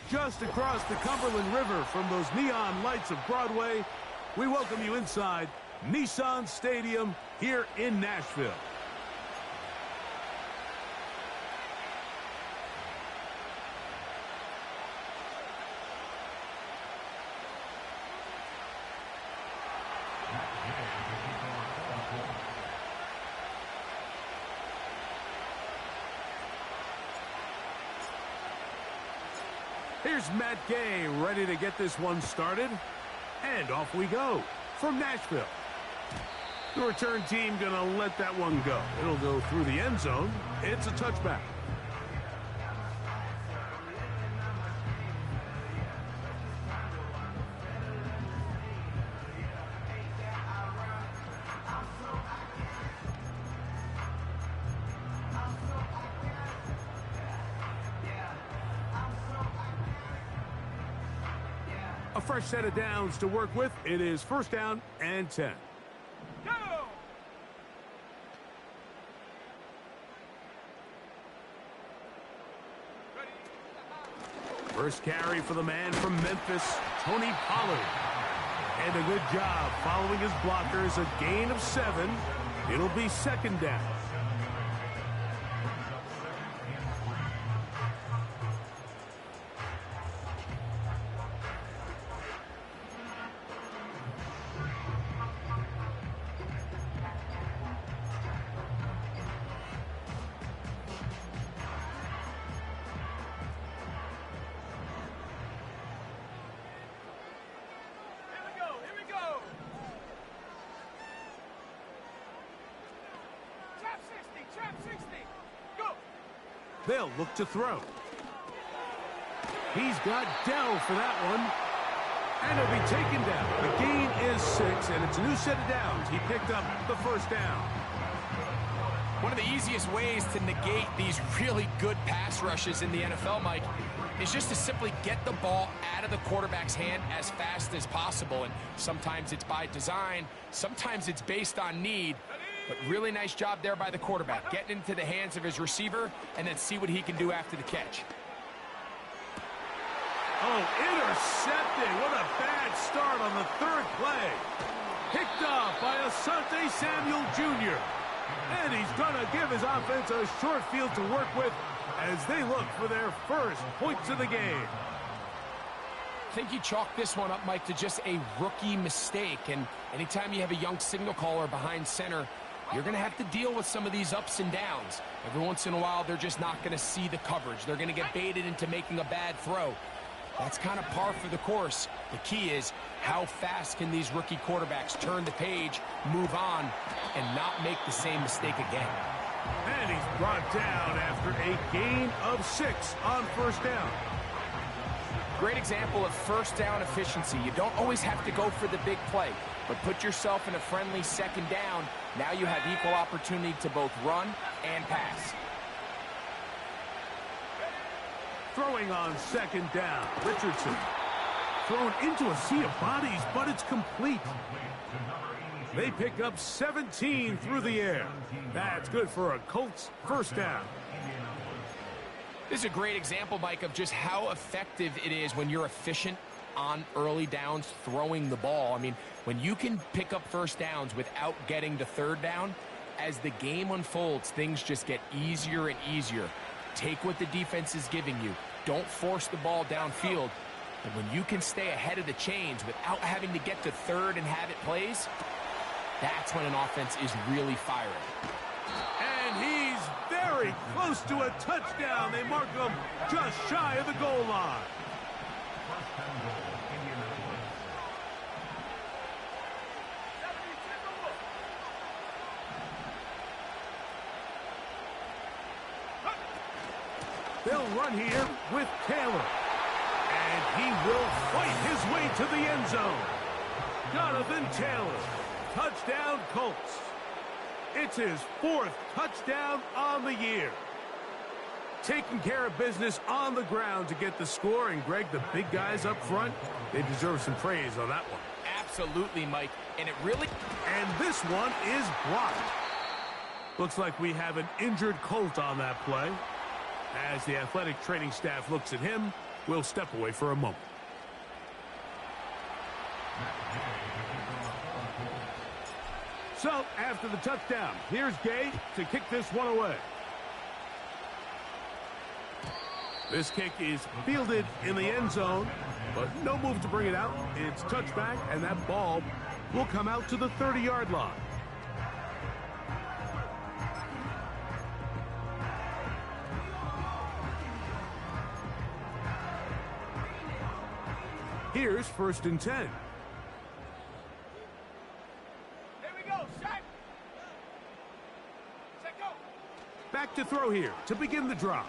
just across the Cumberland River from those neon lights of Broadway, we welcome you inside Nissan Stadium here in Nashville. Here's Matt Gay ready to get this one started. And off we go from Nashville. The return team going to let that one go. It'll go through the end zone. It's a touchback. A fresh set of downs to work with. It is first down and 10. Go! First carry for the man from Memphis, Tony Pollard. And a good job following his blockers, a gain of 7. It'll be second down. They'll look to throw. He's got Dell for that one. And he'll be taken down. The gain is 6, and it's a new set of downs. He picked up the first down. One of the easiest ways to negate these really good pass rushes in the NFL, Mike, is just to simply get the ball out of the quarterback's hand as fast as possible. And sometimes it's by design, sometimes it's based on need. But really nice job there by the quarterback, getting into the hands of his receiver and then see what he can do after the catch. Oh, intercepted. What a bad start on the third play. Picked off by Asante Samuel Jr. And he's going to give his offense a short field to work with as they look for their first points of the game. I think you chalk this one up, Mike, to just a rookie mistake. And anytime you have a young signal caller behind center, you're going to have to deal with some of these ups and downs. Every once in a while, they're just not going to see the coverage. They're going to get baited into making a bad throw. That's kind of par for the course. The key is how fast can these rookie quarterbacks turn the page, move on, and not make the same mistake again. And he's brought down after a gain of 6 on first down. Great example of first down efficiency. You don't always have to go for the big play, but put yourself in a friendly second down. Now you have equal opportunity to both run and pass. Throwing on second down, Richardson. Thrown into a sea of bodies, but it's complete. They pick up 17 through the air. That's good for a Colts first down. This is a great example, Mike, of just how effective it is when you're efficient on early downs throwing the ball. I mean, when you can pick up first downs without getting to third down, as the game unfolds, things just get easier and easier. Take what the defense is giving you. Don't force the ball downfield. And when you can stay ahead of the chains without having to get to third and have it plays, that's when an offense is really firing. And he's very close to a touchdown. They mark him just shy of the goal line. They'll run here with Taylor. And he will fight his way to the end zone. Jonathan Taylor. Touchdown, Colts. It's his 4th touchdown on the year. Taking care of business on the ground to get the score. And, Greg, the big guys up front, they deserve some praise on that one. Absolutely, Mike. And it really... And this one is blocked. Looks like we have an injured Colt on that play. As the athletic training staff looks at him, We'll step away for a moment. So, after the touchdown, here's Gay to kick this one away. This kick is fielded in the end zone, but no move to bring it out. It's touchback, and that ball will come out to the 30-yard line. Here's 1st and 10. Here we go, set. Set, go. Back to throw here to begin the drive.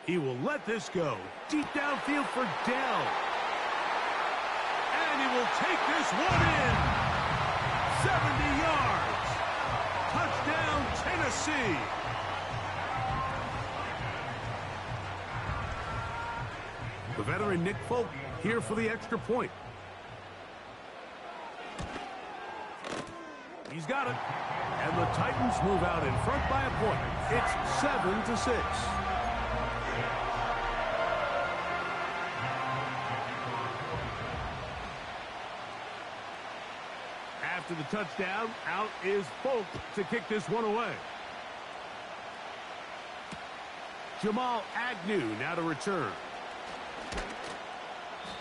He will let this go. Deep downfield for Dell. And he will take this one in. 70 yards. Touchdown, Tennessee. The veteran Nick Folk here for the extra point. He's got it. And the Titans move out in front by a point. It's 7-6. After the touchdown, out is Folk to kick this one away. Jamal Agnew now to return.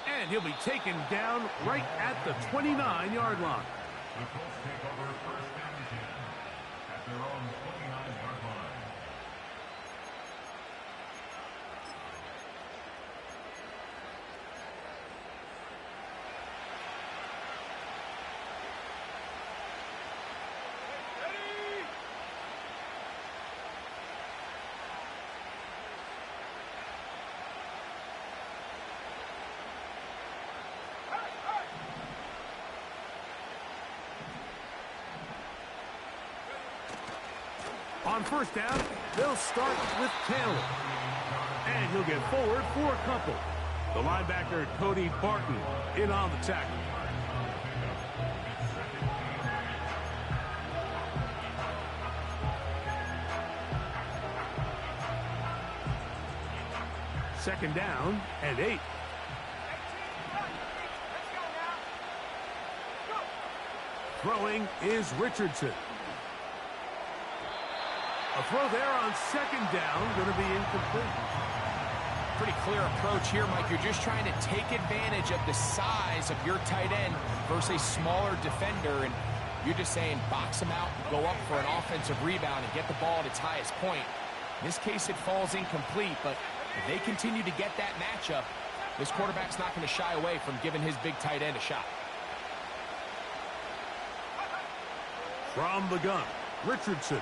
And he'll be taken down right at the 29-yard line. The Colts take over 1st and 10 at their own 29-yard line. On 1st down, they'll start with Taylor. And he'll get forward for a couple. The linebacker, Cody Barton, in on the tackle. Second down and 8. Throwing is Richardson. A throw there on 2nd down, going to be incomplete. Pretty clear approach here, Mike. You're just trying to take advantage of the size of your tight end versus a smaller defender, and you're just saying box him out, go up for an offensive rebound, and get the ball at its highest point. In this case, it falls incomplete, but if they continue to get that matchup, this quarterback's not going to shy away from giving his big tight end a shot. From the gun, Richardson.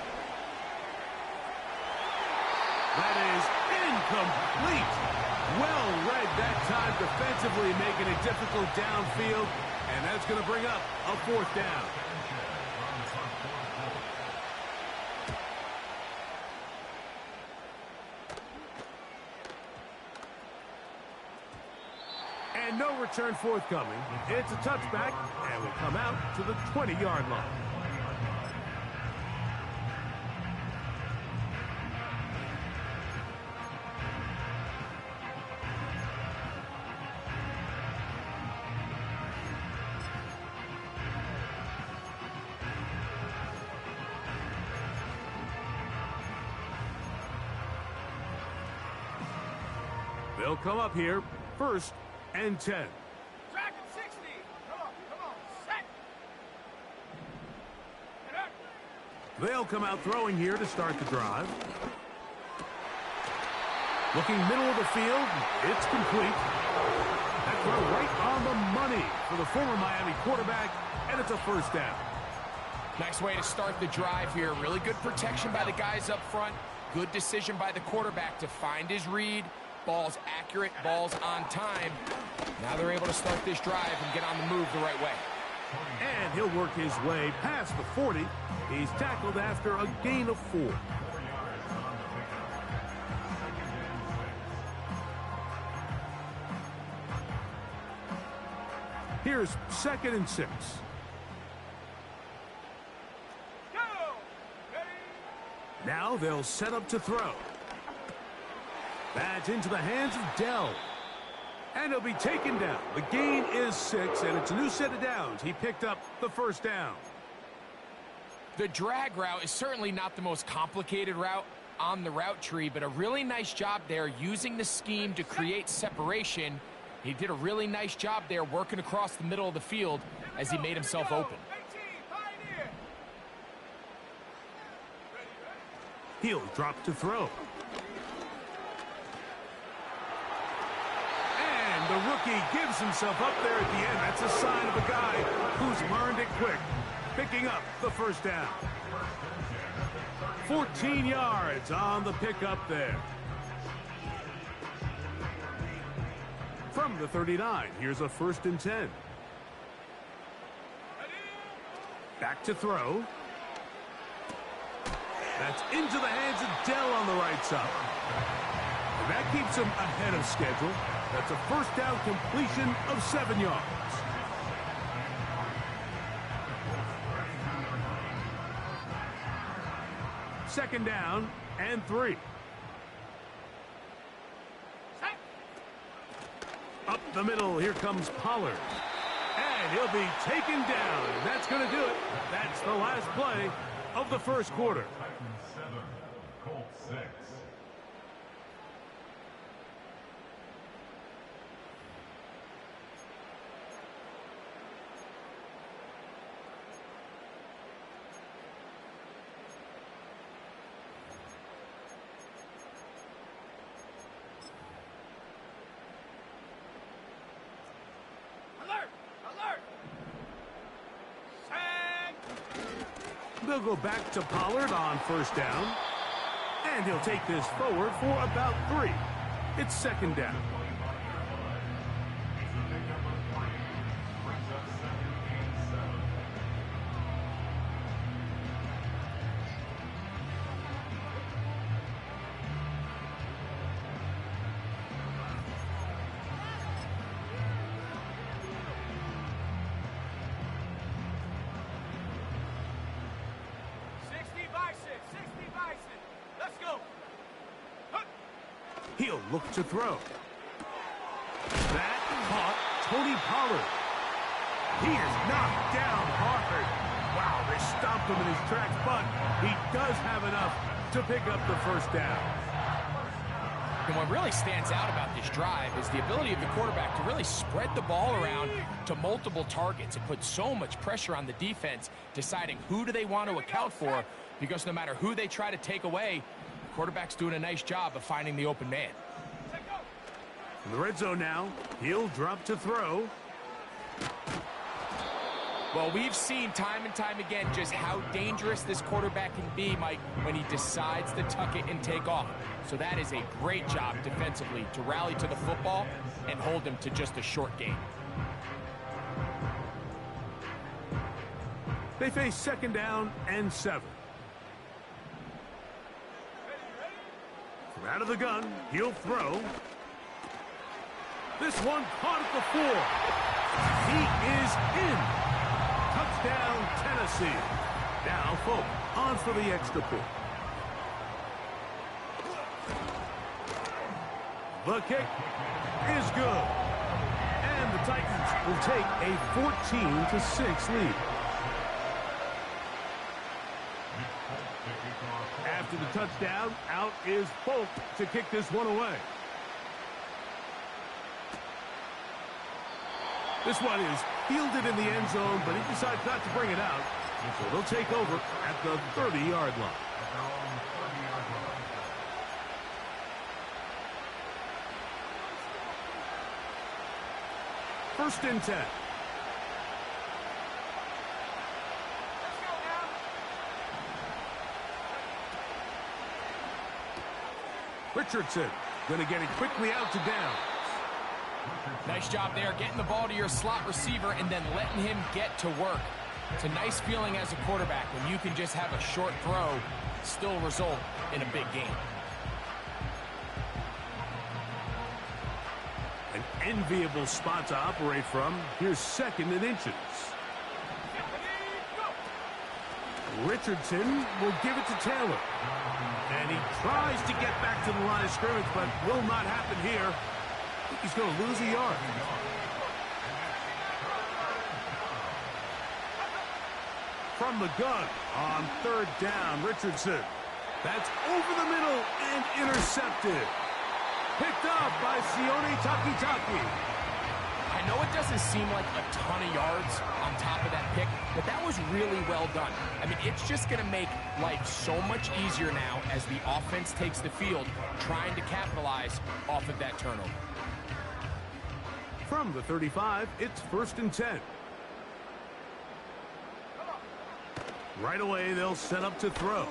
That is incomplete. Well read that time defensively, making it difficult downfield. And that's going to bring up a 4th down. And no return forthcoming. It's a touchback, and will come out to the 20-yard line. They'll come up here, 1st and 10. Track at 60. Come on, set. Get up. They'll come out throwing here to start the drive. Looking middle of the field, it's complete. That throw right on the money for the former Miami quarterback, and it's a 1st down. Nice way to start the drive here. Really good protection by the guys up front. Good decision by the quarterback to find his read. Ball's accurate, ball's on time. Now they're able to start this drive and get on the move the right way. And he'll work his way past the 40. He's tackled after a gain of 4. Here's 2nd and 6. Go. Ready. Now they'll set up to throw. That's into the hands of Dell. And he'll be taken down. The gain is 6, and it's a new set of downs. He picked up the first down. The drag route is certainly not the most complicated route on the route tree, but a really nice job there using the scheme to create separation. He did a really nice job there working across the middle of the field as he made himself open. He'll drop to throw. And the rookie gives himself up there at the end. That's a sign of a guy who's learned it quick, picking up the first down. 14 yards on the pickup there. From the 39, here's a 1st and 10. Back to throw. That's into the hands of Dell on the right side. And that keeps him ahead of schedule. That's a first down completion of 7 yards. Second down and 3. Up the middle, here comes Pollard. And he'll be taken down. And that's going to do it. That's the last play of the first quarter. Titans 7, Colts 6. They'll go back to Pollard on first down. And he'll take this forward for about 3. It's second down. He'll look to throw. That caught Tony Pollard. He is knocked down hard. Wow, they stopped him in his tracks, but he does have enough to pick up the first down. And what really stands out about this drive is the ability of the quarterback to really spread the ball around to multiple targets. It puts so much pressure on the defense deciding who do they want to account for, because no matter who they try to take away, the quarterback's doing a nice job of finding the open man. In the red zone now, he'll drop to throw. Well, we've seen time and time again just how dangerous this quarterback can be, Mike, when he decides to tuck it and take off. So that is a great job defensively to rally to the football and hold him to just a short gain. They face second down and 7. From out of the gun, he'll throw. This one caught at the 4. He is in. Touchdown, Tennessee. Now, Folk on for the extra point. The kick is good. And the Titans will take a 14-6 lead. After the touchdown, out is Folk to kick this one away. This one is fielded in the end zone, but he decides not to bring it out. So they'll take over at the 30-yard line. First and 10. Richardson going to get it quickly out to down. Nice job there, getting the ball to your slot receiver and then letting him get to work. It's a nice feeling as a quarterback when you can just have a short throw, still result in a big game. An enviable spot to operate from. Here's second and inches. Richardson will give it to Taylor. And he tries to get back to the line of scrimmage, but will not happen here. He's going to lose a yard. From the gun on 3rd down, Richardson. That's over the middle and intercepted. Picked up by Sione Takitaki. I know it doesn't seem like a ton of yards on top of that pick, but that was really well done. I mean, it's just going to make life so much easier now as the offense takes the field, trying to capitalize off of that turnover. From the 35, it's 1st and 10. Right away, they'll set up to throw.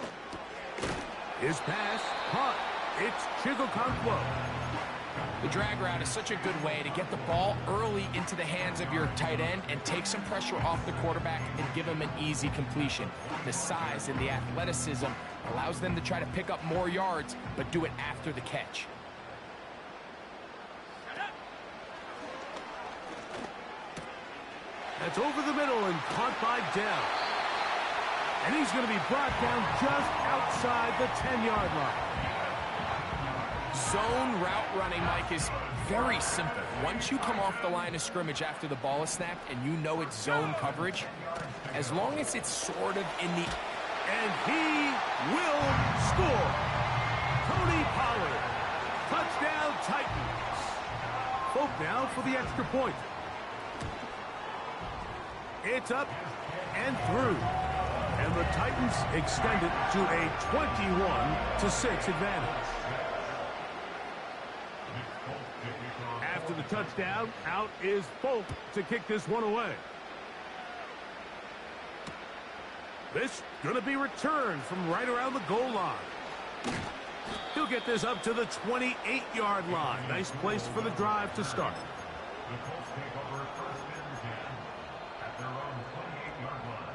His pass, caught. It's Chigokankwo. The drag route is such a good way to get the ball early into the hands of your tight end and take some pressure off the quarterback and give him an easy completion. The size and the athleticism allows them to try to pick up more yards, but do it after the catch. That's over the middle and caught by Dell. And he's going to be brought down just outside the 10-yard line. Zone route running, Mike, is very simple. Once you come off the line of scrimmage after the ball is snapped and you know it's zone coverage, as long as it's sort of in the... And he will score. Tony Pollard. Touchdown Titans. Folk now for the extra point. It's up and through. And the Titans extend it to a 21-6 advantage. After the touchdown, out is Folk to kick this one away. This going to be returned from right around the goal line. He'll get this up to the 28-yard line. Nice place for the drive to start. The Colts take over 1st and 10 at their own 28-yard line.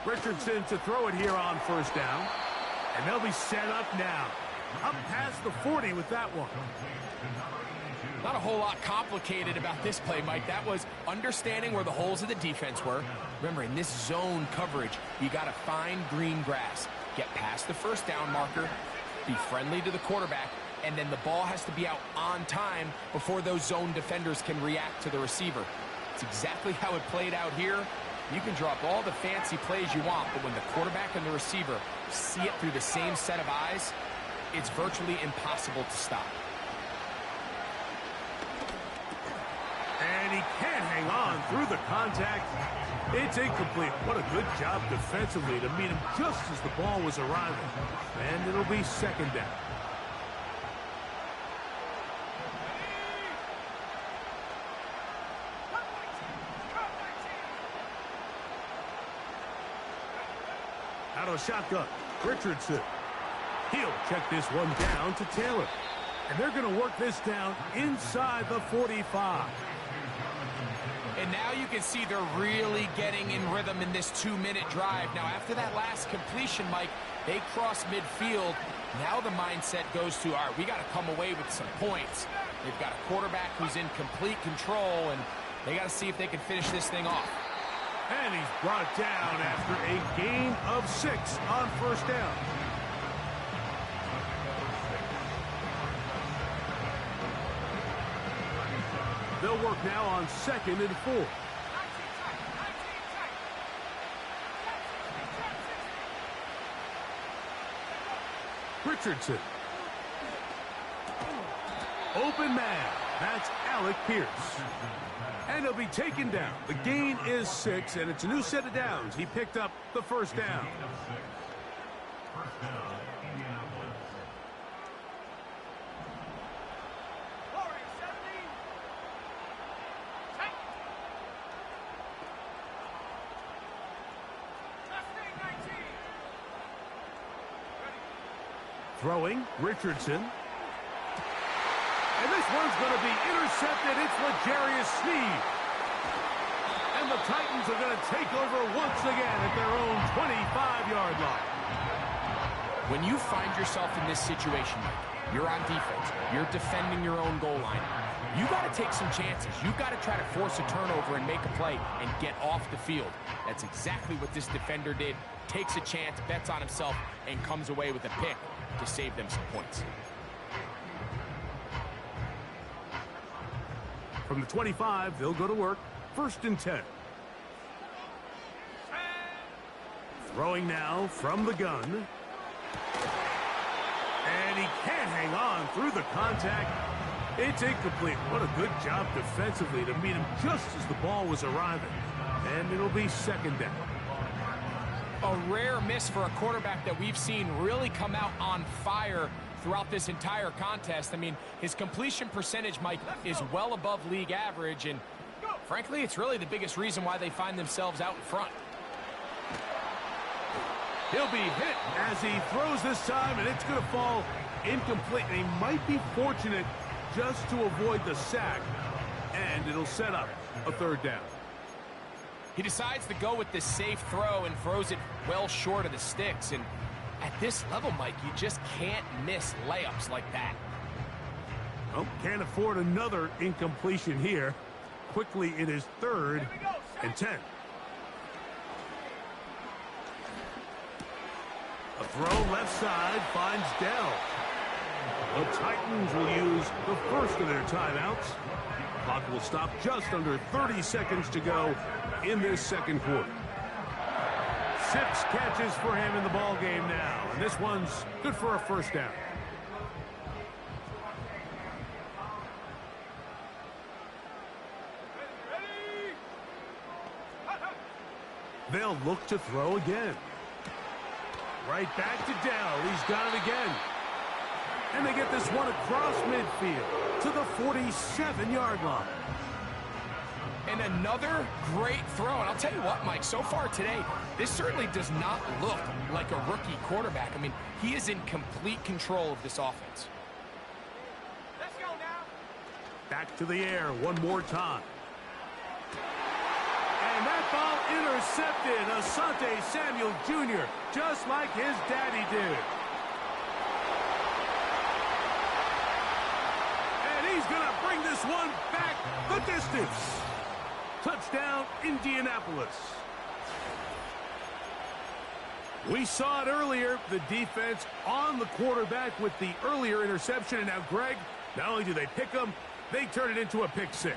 Richardson to throw it here on 1st down. And they'll be set up now. Up past the 40 with that one. Not a whole lot complicated about this play, Mike. That was understanding where the holes of the defense were. Remember, in this zone coverage, you got to find green grass. Get past the 1st down marker, be friendly to the quarterback, and then the ball has to be out on time before those zone defenders can react to the receiver. It's exactly how it played out here. You can drop all the fancy plays you want, but when the quarterback and the receiver see it through the same set of eyes, it's virtually impossible to stop. And he can't hang on through the contact. It's incomplete. What a good job defensively to meet him just as the ball was arriving. And it'll be 2nd down. Out of shotgun, Richardson. He'll check this one down to Taylor. And they're going to work this down inside the 45. And now you can see they're really getting in rhythm in this 2-minute drive. Now, after that last completion, Mike, they cross midfield. Now the mindset goes to, all right, we got to come away with some points. They've got a quarterback who's in complete control, and they got to see if they can finish this thing off. And he's brought down after a gain of 6 on 1st down. They'll work now on 2nd and 4. Richardson. Open man. That's Alec Pierce. And he'll be taken down. The gain is 6, and it's a new set of downs. He picked up the 1st down. 1st down, Indianapolis. Throwing, Richardson. And this one's going to be intercepted. It's L'Jarius Sneed. And the Titans are going to take over once again at their own 25-yard line. When you find yourself in this situation, Mike, You're on defense. You're defending your own goal line. You got to take some chances. You got to try to force a turnover and make a play and get off the field. That's exactly what this defender did. Takes a chance, bets on himself, and comes away with a pick to save them some points. From the 25, they'll go to work. 1st and 10. Throwing now from the gun. And he can't hang on through the contact. It's incomplete. What a good job defensively to meet him just as the ball was arriving. And it'll be 2nd down. A rare miss for a quarterback that we've seen really come out on fire throughout this entire contest. I mean, his completion percentage, Mike, is well above league average, and frankly, it's really the biggest reason why they find themselves out in front. He'll be hit as he throws this time, and it's going to fall incomplete. And he might be fortunate just to avoid the sack, and it'll set up a 3rd down. He decides to go with this safe throw and throws it well short of the sticks. And at this level, Mike, you just can't miss layups like that. Well, can't afford another incompletion here. Quickly, it is 3rd and 10. A throw left side finds Dell. The Titans will use the first of their timeouts. Clock will stop just under 30 seconds to go in this 2nd quarter. 6 catches for him in the ball game now, and this one's good for a 1st down. They'll look to throw again. Right back to Dell. He's got it again. And they get this one across midfield to the 47-yard line. And another great throw. And I'll tell you what, Mike, so far today, this certainly does not look like a rookie quarterback. I mean, he is in complete control of this offense. Let's go now. Back to the air one more time. And that ball intercepted. Asante Samuel Jr., just like his daddy did. And he's going to bring this one back the distance. Touchdown, Indianapolis. We saw it earlier, the defense on the quarterback with the earlier interception. And now, Greg, not only do they pick him, they turn it into a pick 6.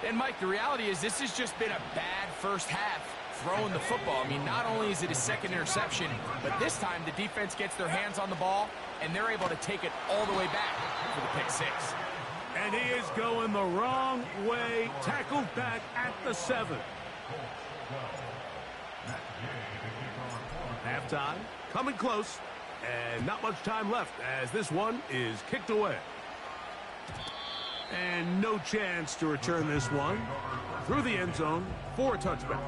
And, Mike, the reality is this has just been a bad first half throwing the football. I mean, not only is it his 2nd interception, but this time the defense gets their hands on the ball, and they're able to take it all the way back for the pick 6. And he is going the wrong way, tackled back at the 7. Halftime, coming close, and not much time left as this one is kicked away. And no chance to return this one through the end zone for a touchback.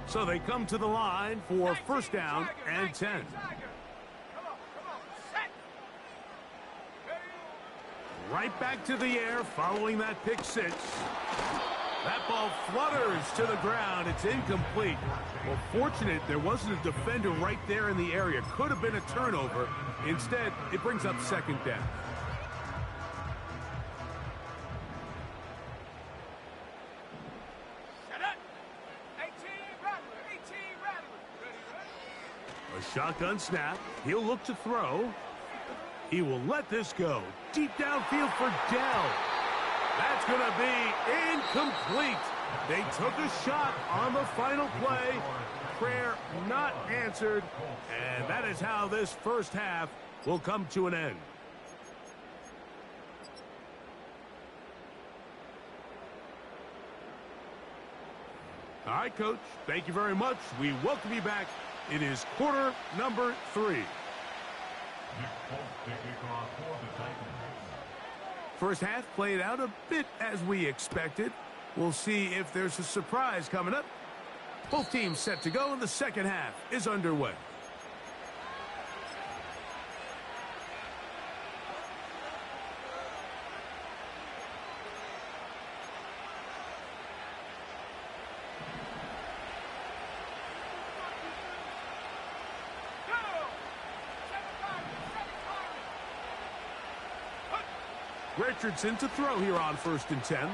So they come to the line for 1st down and 10. Right back to the air following that pick 6. That ball flutters to the ground. It's incomplete. Well, fortunate there wasn't a defender right there in the area. Could have been a turnover. Instead, it brings up 2nd down. A shotgun snap. He'll look to throw. He will let this go. Deep downfield for Dell. That's going to be incomplete. They took a shot on the final play. Prayer not answered. And that is how this first half will come to an end. All right, Coach. Thank you very much. We welcome you back. It is quarter number 3. First half played out a bit as we expected. We'll see if there's a surprise coming up. Both teams set to go, and the second half is underway. Richardson to throw here on 1st and 10.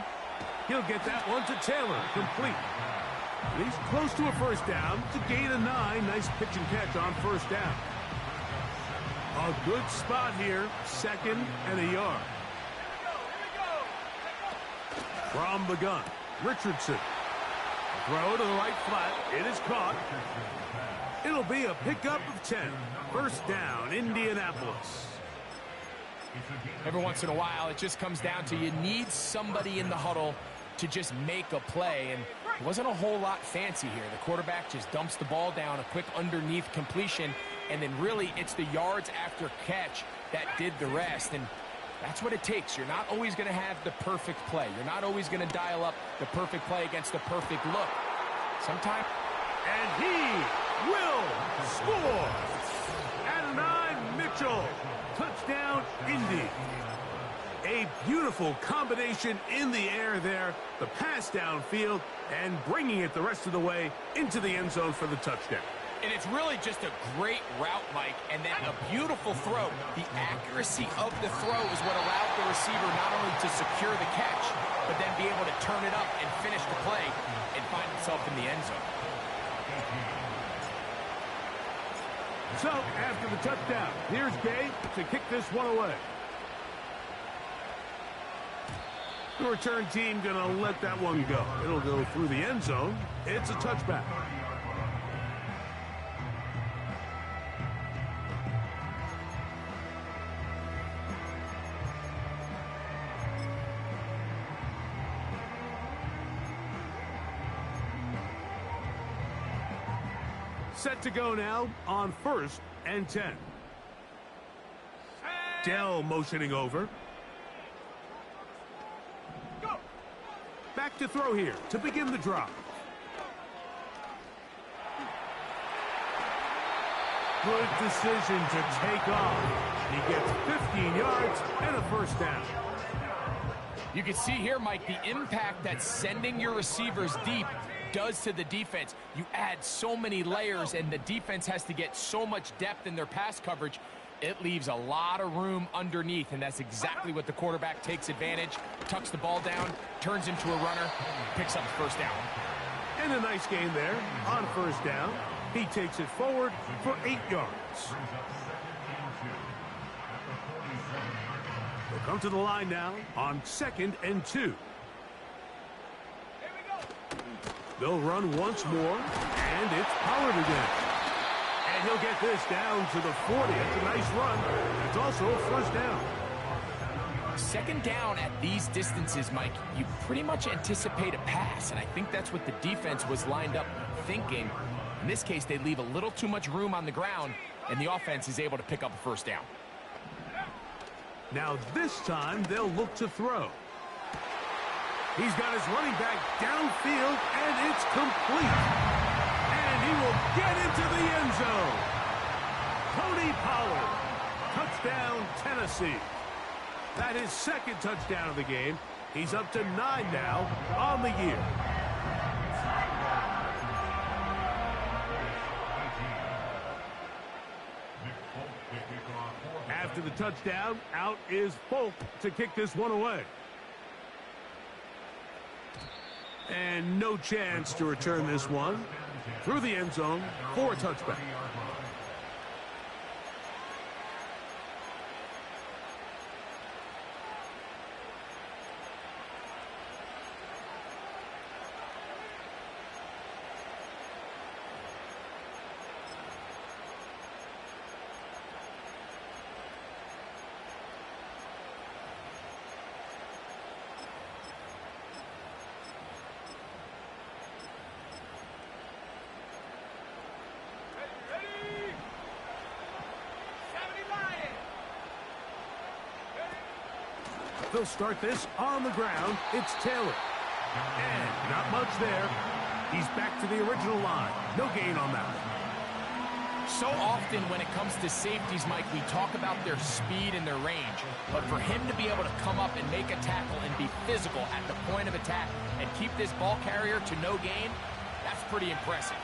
He'll get that one to Taylor, complete. And he's close to a first down to gain a 9. Nice pitch and catch on 1st down. A good spot here, 2nd and a yard. From the gun, Richardson. Throw to the right flat. It is caught. It'll be a pickup of 10. 1st down, Indianapolis. Every once in a while, it just comes down to you need somebody in the huddle to just make a play, and it wasn't a whole lot fancy here. The quarterback just dumps the ball down, a quick underneath completion, and then really it's the yards after catch that did the rest, and that's what it takes. You're not always going to have the perfect play. You're not always going to dial up the perfect play against the perfect look. Sometimes... And he will score! Adonai Mitchell. Touchdown, Indy. A beautiful combination in the air there. The pass downfield and bringing it the rest of the way into the end zone for the touchdown. And it's really just a great route, Mike, and then a beautiful throw. The accuracy of the throw is what allowed the receiver not only to secure the catch, but then be able to turn it up and finish the play and find himself in the end zone. So, after the touchdown, here's Gay to kick this one away. The return team going to let that one go. It'll go through the end zone. It's a touchback. Set to go now on 1st and 10. Dell motioning over. Back to throw here to begin the drive. Good decision to take off. He gets 15 yards and a 1st down. You can see here, Mike, the impact that sending your receivers deep does to the defense. You add so many layers, and the defense has to get so much depth in their pass coverage. It leaves a lot of room underneath, and that's exactly what the quarterback takes advantage. Tucks the ball down, turns into a runner, picks up the 1st down. And a nice gain there on 1st down. He takes it forward for 8 yards. They'll come to the line now on 2nd and 2. They'll run once more, and it's Pollard again. And he'll get this down to the 40. That's a nice run. It's also a 1st down. 2nd down at these distances, Mike, you pretty much anticipate a pass, and I think that's what the defense was lined up thinking. In this case, they leave a little too much room on the ground, and the offense is able to pick up a 1st down. Now this time, they'll look to throw. He's got his running back downfield, and it's complete. And he will get into the end zone. Tony Pollard. Touchdown, Tennessee. That is 2nd touchdown of the game. He's up to 9 now on the year. After the touchdown, out is Folk to kick this one away. And no chance to return this one through the end zone for a touchback. They'll start this on the ground. It's Taylor. And not much there. He's back to the original line. No gain on that one. So often when it comes to safeties, Mike, we talk about their speed and their range. But for him to be able to come up and make a tackle and be physical at the point of attack and keep this ball carrier to no gain, that's pretty impressive.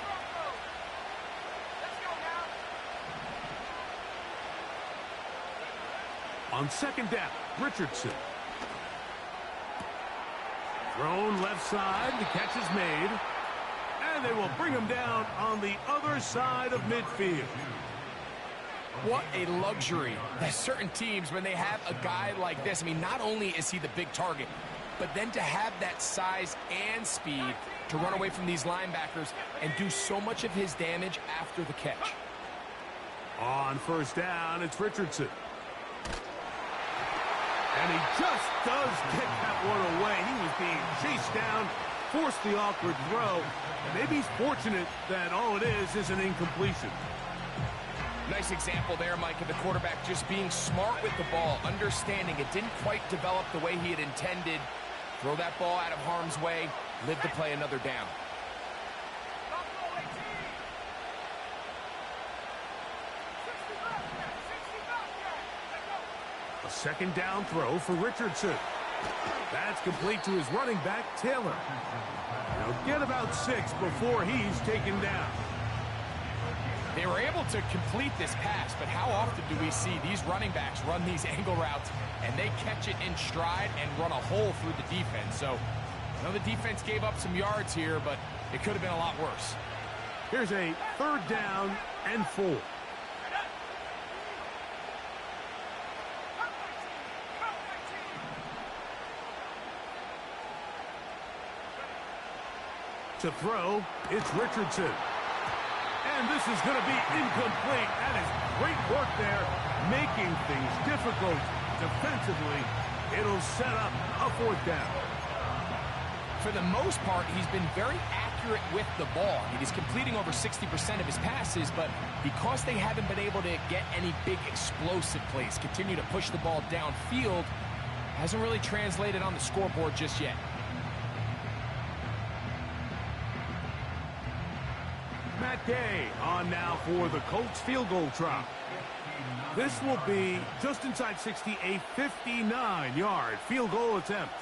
On 2nd down, Richardson. Thrown left side. The catch is made. And they will bring him down on the other side of midfield. What a luxury that certain teams, when they have a guy like this, I mean, not only is he the big target, but then to have that size and speed to run away from these linebackers and do so much of his damage after the catch. On first down, it's Richardson. And he just does get that one away. He was being chased down, forced the awkward throw. And maybe he's fortunate that all it is an incompletion. Nice example there, Mike, of the quarterback just being smart with the ball, understanding it didn't quite develop the way he had intended. Throw that ball out of harm's way, live to play another down. A second down throw for Richardson. That's complete to his running back, Taylor. He'll get about 6 before he's taken down. They were able to complete this pass, but how often do we see these running backs run these angle routes and they catch it in stride and run a hole through the defense? So, I know the defense gave up some yards here, but it could have been a lot worse. Here's a 3rd down and 4. To throw, it's Richardson. And this is going to be incomplete. That is great work there, making things difficult defensively. It'll set up a 4th down. For the most part, he's been very accurate with the ball. I mean, he's completing over 60% of his passes, but because they haven't been able to get any big explosive plays, continue to push the ball downfield, hasn't really translated on the scoreboard just yet. Matt Gay on now for the Colts field goal try. This will be just inside 60, a 59-yard field goal attempt.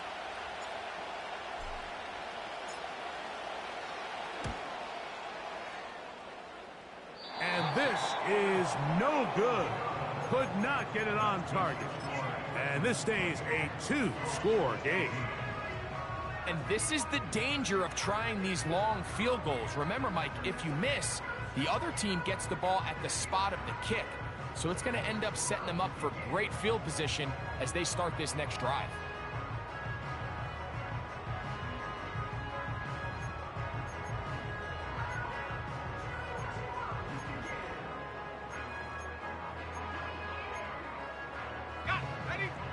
And this is no good. Could not get it on target. And this stays a 2-score game. And this is the danger of trying these long field goals. Remember, Mike, if you miss, the other team gets the ball at the spot of the kick. So it's going to end up setting them up for great field position as they start this next drive.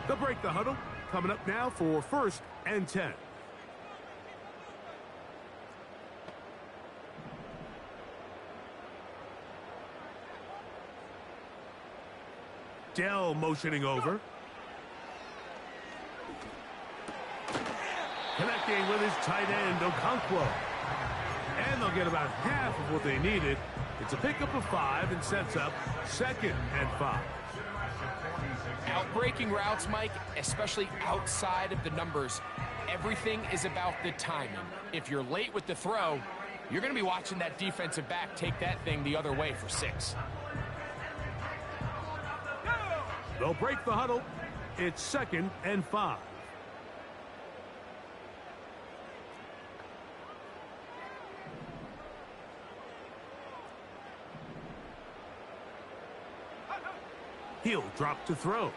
They'll break the huddle. Coming up now for 1st and 10. Dell motioning over. Connecting with his tight end, Okonkwo. And they'll get about half of what they needed. It's a pickup of 5 and sets up 2nd and 5. Outbreaking routes, Mike, especially outside of the numbers, everything is about the timing. If you're late with the throw, you're going to be watching that defensive back take that thing the other way for 6. They'll break the huddle. It's 2nd and 5. He'll drop to throw.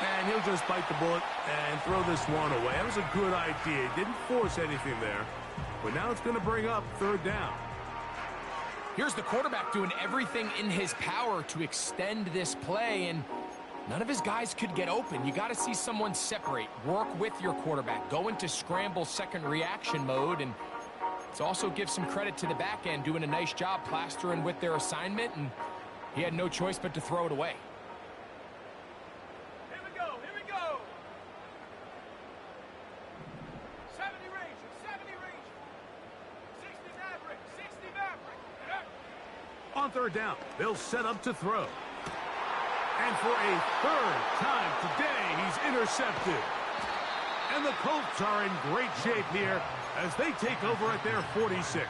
And he'll just bite the bullet and throw this one away. That was a good idea. He didn't force anything there. But now it's going to bring up 3rd down. Here's the quarterback doing everything in his power to extend this play, and none of his guys could get open. You got to see someone separate, work with your quarterback, go into scramble second reaction mode, and it also gives some credit to the back end doing a nice job plastering with their assignment, and he had no choice but to throw it away. Here we go, here we go. 70 Ranger, 60 Maverick, 60 Maverick. On 3rd down, they'll set up to throw. And for a 3rd time today, he's intercepted. And the Colts are in great shape here as they take over at their 46.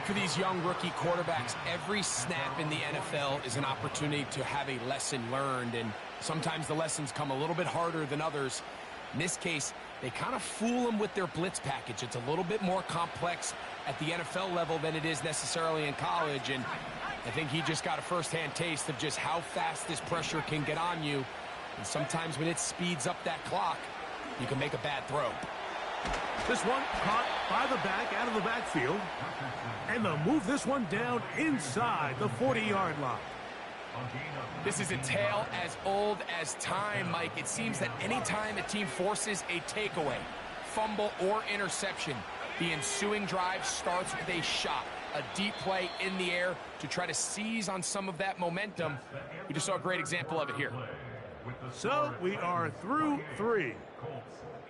For these young rookie quarterbacks, every snap in the NFL is an opportunity to have a lesson learned, and Sometimes the lessons come a little bit harder than others. In this case, they kind of fool them with their blitz package. It's a little bit more complex at the NFL level than it is necessarily in college, and I think he just got a first-hand taste of just how fast this pressure can get on you. And sometimes when it speeds up that clock, you can make a bad throw. This one caught by the back, out of the backfield. And they'll move this one down inside the 40-yard line. This is a tale as old as time, Mike. It seems that anytime a team forces a takeaway, fumble, or interception, the ensuing drive starts with a shot, a deep play in the air to try to seize on some of that momentum. We just saw a great example of it here. So we are through 3.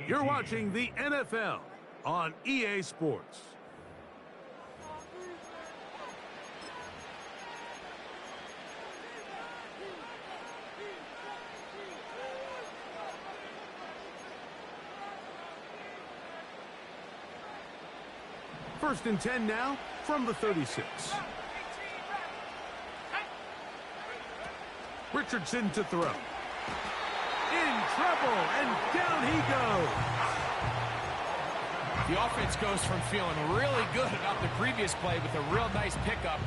You're watching the NFL on EA Sports. First and 10 now from the 36. Richardson to throw. In trouble, and down he goes. The offense goes from feeling really good about the previous play with a real nice pickup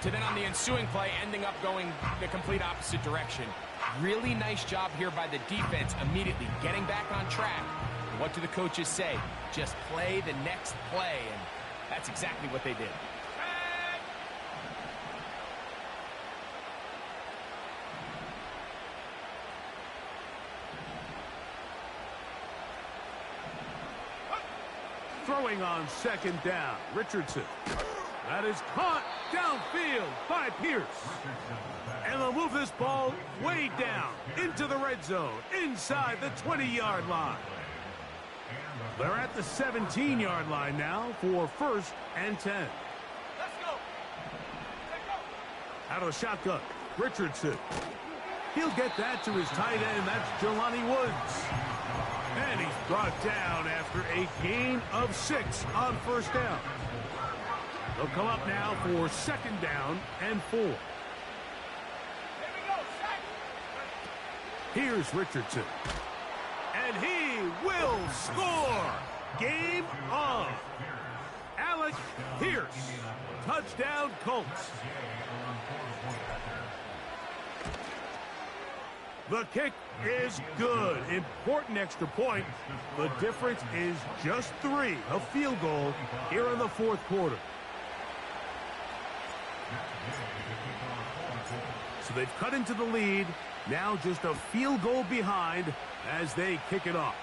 to then on the ensuing play ending up going the complete opposite direction. Really nice job here by the defense immediately getting back on track. And what do the coaches say? Just play the next play, and that's exactly what they did. Throwing on second down, Richardson. That is caught downfield by Pierce. And they'll move this ball way down into the red zone, inside the 20-yard line. They're at the 17-yard line now for first and 10. Let's go. Out of the shotgun, Richardson. He'll get that to his tight end. That's Jelani Woods. And he's brought down after a gain of 6 on first down. They'll come up now for second down and 4. Here we go, set. Here's Richardson. And he will score. Game on. Alec Pierce. Touchdown Colts. The kick is good. Important extra point. The difference is just 3. A field goal here in the fourth quarter. So they've cut into the lead. Now just a field goal behind as they kick it off.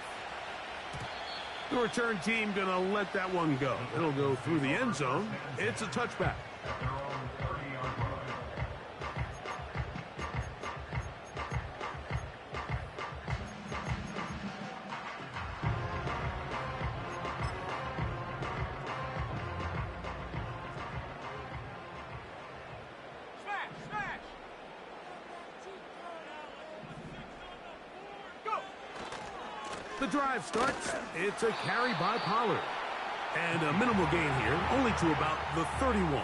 The return team going to let that one go. It'll go through the end zone. It's a touchback. The drive starts. It's a carry by Pollard. And a minimal gain here, only to about the 31.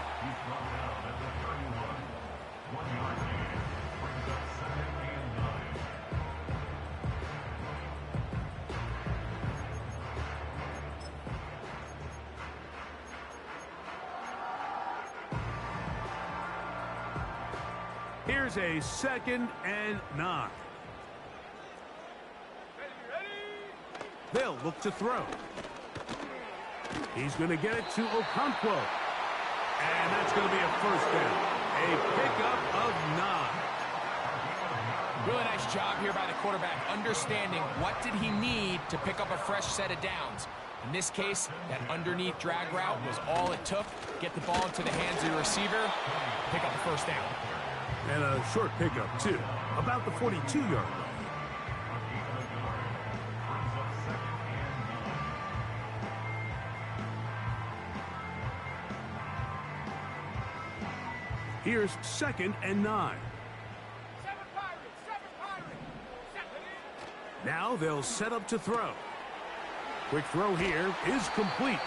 Here's a second and 9. They'll look to throw. He's going to get it to Okonkwo. And that's going to be a first down. A pickup of 9. Really nice job here by the quarterback, understanding what did he need to pick up a fresh set of downs. In this case, that underneath drag route was all it took. Get the ball into the hands of the receiver, pick up the first down. And a short pickup, too. About the 42-yard line. Here's second and 9. Now they'll set up to throw. Quick throw here is complete.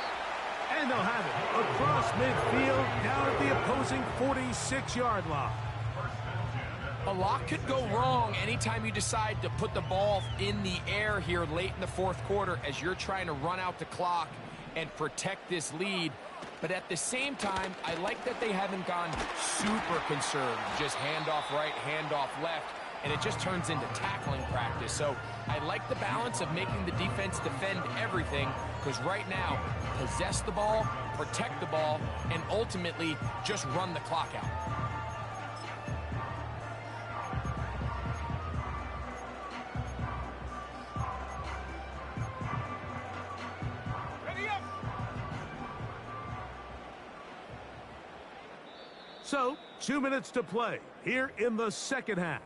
And they'll have it across midfield down at the opposing 46-yard line. A lot could go wrong anytime you decide to put the ball in the air here late in the fourth quarter as you're trying to run out the clock and protect this lead. But at the same time, I like that they haven't gone super conserved. Just handoff right, handoff left, and it just turns into tackling practice. So I like the balance of making the defense defend everything, because right now, possess the ball, protect the ball, and ultimately just run the clock out. So, 2 minutes to play here in the second half.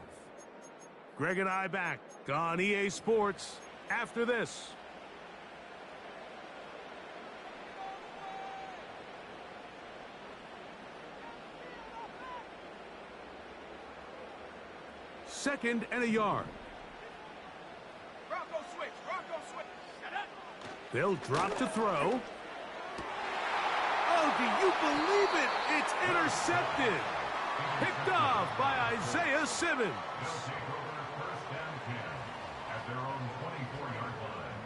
Greg and I back on EA Sports after this. Second and a yard. Bronco switch. Bronco switch. Shut up. They'll drop to throw. Oh, do you believe it? It's intercepted. Picked off by Isaiah Simmons. They'll take over first down 10 at their own 24-yard line.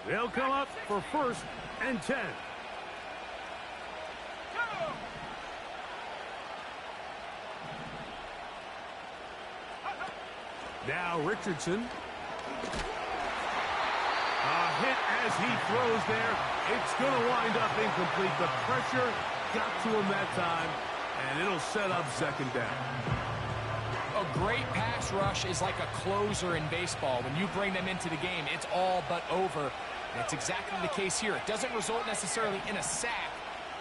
They'll come up for first and 10. Go. Now Richardson. A hit as he throws there. It's going to wind up incomplete. The pressure got to him that time, and it'll set up second down. A great pass rush is like a closer in baseball. When you bring them into the game, it's all but over. That's exactly the case here. It doesn't result necessarily in a sack,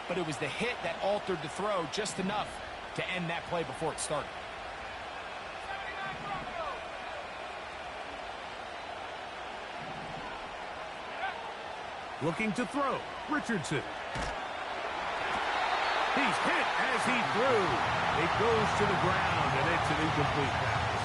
but it was the hit that altered the throw just enough to end that play before it started. Looking to throw. Richardson. He's hit as he threw. It goes to the ground, and it's an incomplete pass.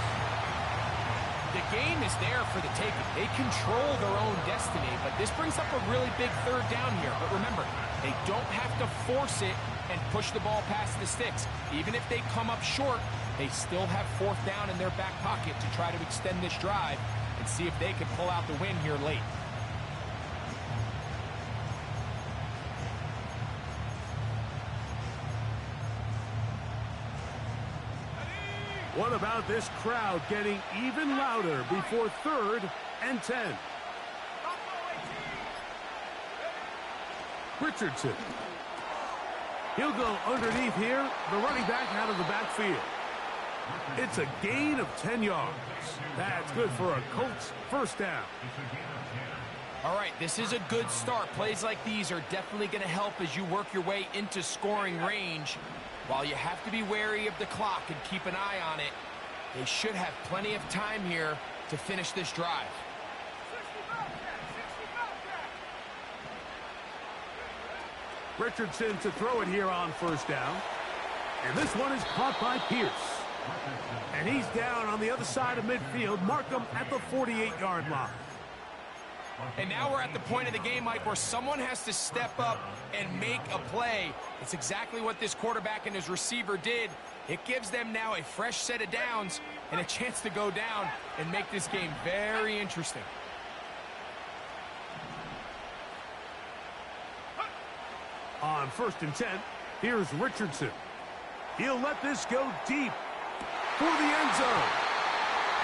The game is there for the taking. They control their own destiny, but this brings up a really big third down here. But remember, they don't have to force it and push the ball past the sticks. Even if they come up short, they still have fourth down in their back pocket to try to extend this drive and see if they can pull out the win here late. What about this crowd getting even louder before third and 10? Richardson. He'll go underneath here. The running back out of the backfield. It's a gain of 10 yards. That's good for a Colts first down. All right, this is a good start. Plays like these are definitely going to help as you work your way into scoring range. While you have to be wary of the clock and keep an eye on it, they should have plenty of time here to finish this drive. Richardson to throw it here on first down. And this one is caught by Pierce. And he's down on the other side of midfield. Mark him at the 48-yard line. And now we're at the point of the game, Mike, where someone has to step up and make a play. It's exactly what this quarterback and his receiver did. It gives them now a fresh set of downs and a chance to go down and make this game very interesting. On first and 10, here's Richardson. He'll let this go deep for the end zone.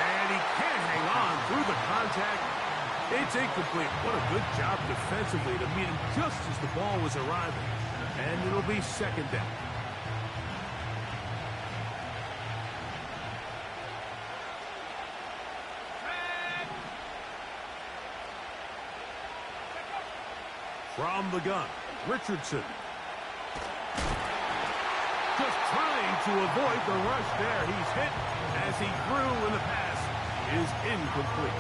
And he can't hang on through the contact. It's incomplete. What a good job defensively to meet him just as the ball was arriving. And it'll be second down. From the gun, Richardson. Just trying to avoid the rush there. He's hit as he threw, and the pass is incomplete.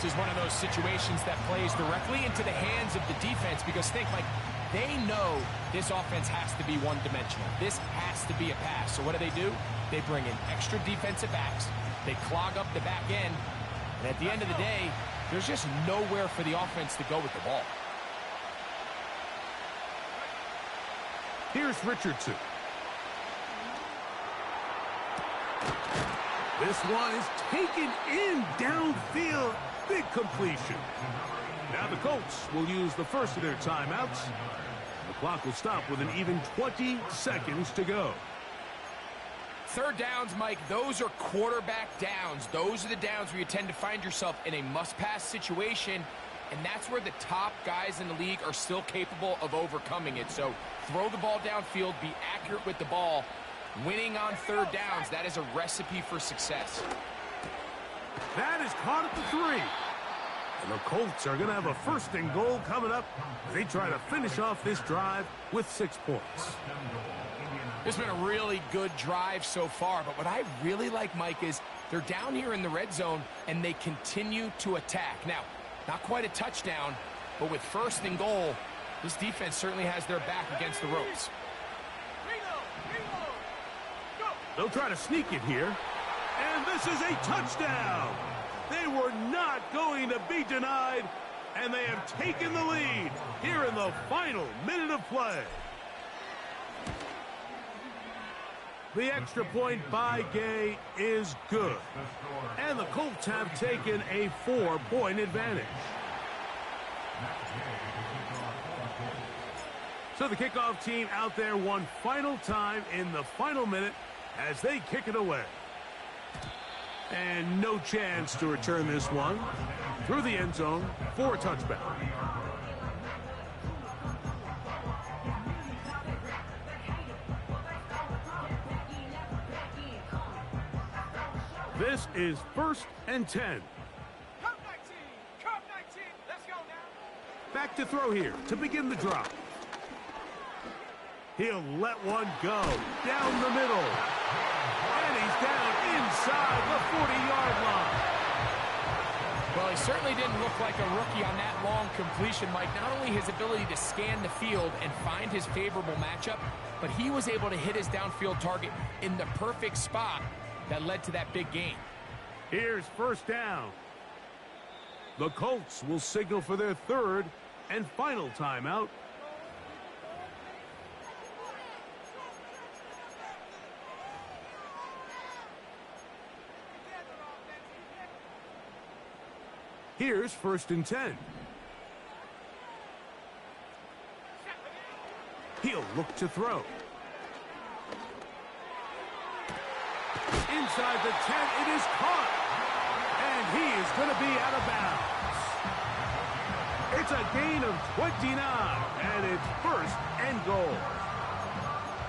This is one of those situations that plays directly into the hands of the defense, because think, like, they know this offense has to be one-dimensional. This has to be a pass. So what do? They bring in extra defensive backs. They clog up the back end. And at the end of the day, There's just nowhere for the offense to go with the ball. Here's Richardson. This one is taken in downfield. Big completion. Now the Colts will use the first of their timeouts. The clock will stop with an even 20 seconds to go. Third downs, Mike, those are quarterback downs. Those are the downs where you tend to find yourself in a must-pass situation, and that's where the top guys in the league are still capable of overcoming it. So throw the ball downfield, be accurate with the ball. Winning on third downs, that is a recipe for success. That is caught at the 3. And the Colts are going to have a first and goal coming up as they try to finish off this drive with 6 points. It's been a really good drive so far, but what I really like, Mike, is they're down here in the red zone, and they continue to attack. Now, not quite a touchdown, but with first and goal, this defense certainly has their back against the ropes. They'll try to sneak it here. And this is a touchdown. They were not going to be denied, and they have taken the lead here in the final minute of play. The extra point by Gay is good. And the Colts have taken a 4-point advantage. So the kickoff team out there one final time in the final minute as they kick it away. And no chance to return this one through the end zone for a touchback. This is 1st and 10. Come 19, let's go now. Back to throw here to begin the drive. He'll let one go down the middle. And he's down inside the 40-yard line. Well, he certainly didn't look like a rookie on that long completion, Mike. Not only his ability to scan the field and find his favorable matchup, but he was able to hit his downfield target in the perfect spot that led to that big gain. Here's first down. The Colts will signal for their third and final timeout. Here's 1st and 10. He'll look to throw. Inside the 10, it is caught. And he is going to be out of bounds. It's a gain of 29, and it's 1st and goal.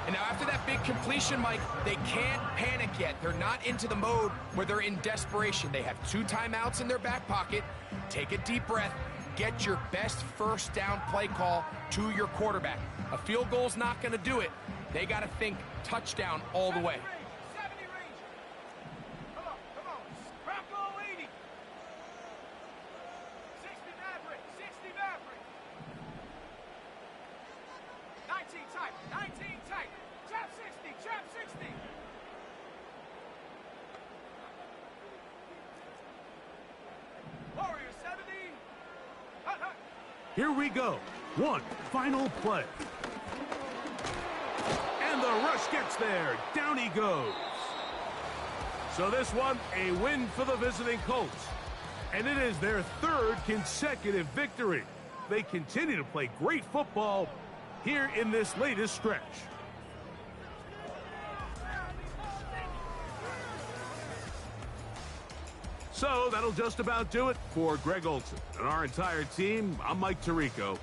And now after that big completion, Mike, they can't panic yet. They're not into the mode where they're in desperation. They have 2 timeouts in their back pocket. Take a deep breath. Get your best first down play call to your quarterback. A field goal's not going to do it. They got to think touchdown all the way. 70 range. Come on. Scrap goal 80. 60 Maverick. 19 tight. Trap 60. Warrior 70. Hut. Here we go. One final play. And the rush gets there. Down he goes. So this one, a win for the visiting Colts. And it is their 3rd consecutive victory. They continue to play great football here in this latest stretch. So that'll just about do it for Greg Olsen and our entire team. I'm Mike Tirico.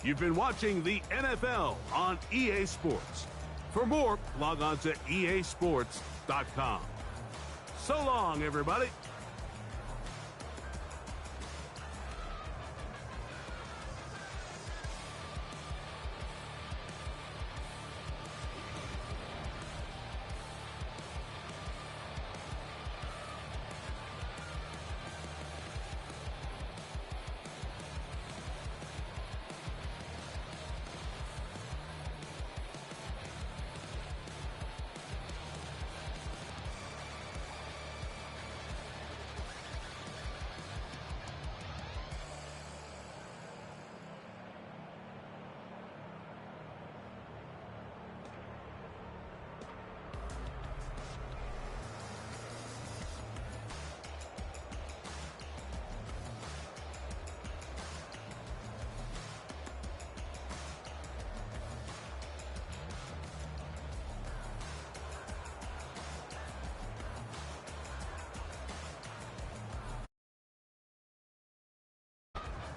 You've been watching the NFL on EA Sports. For more, log on to easports.com. So long, everybody.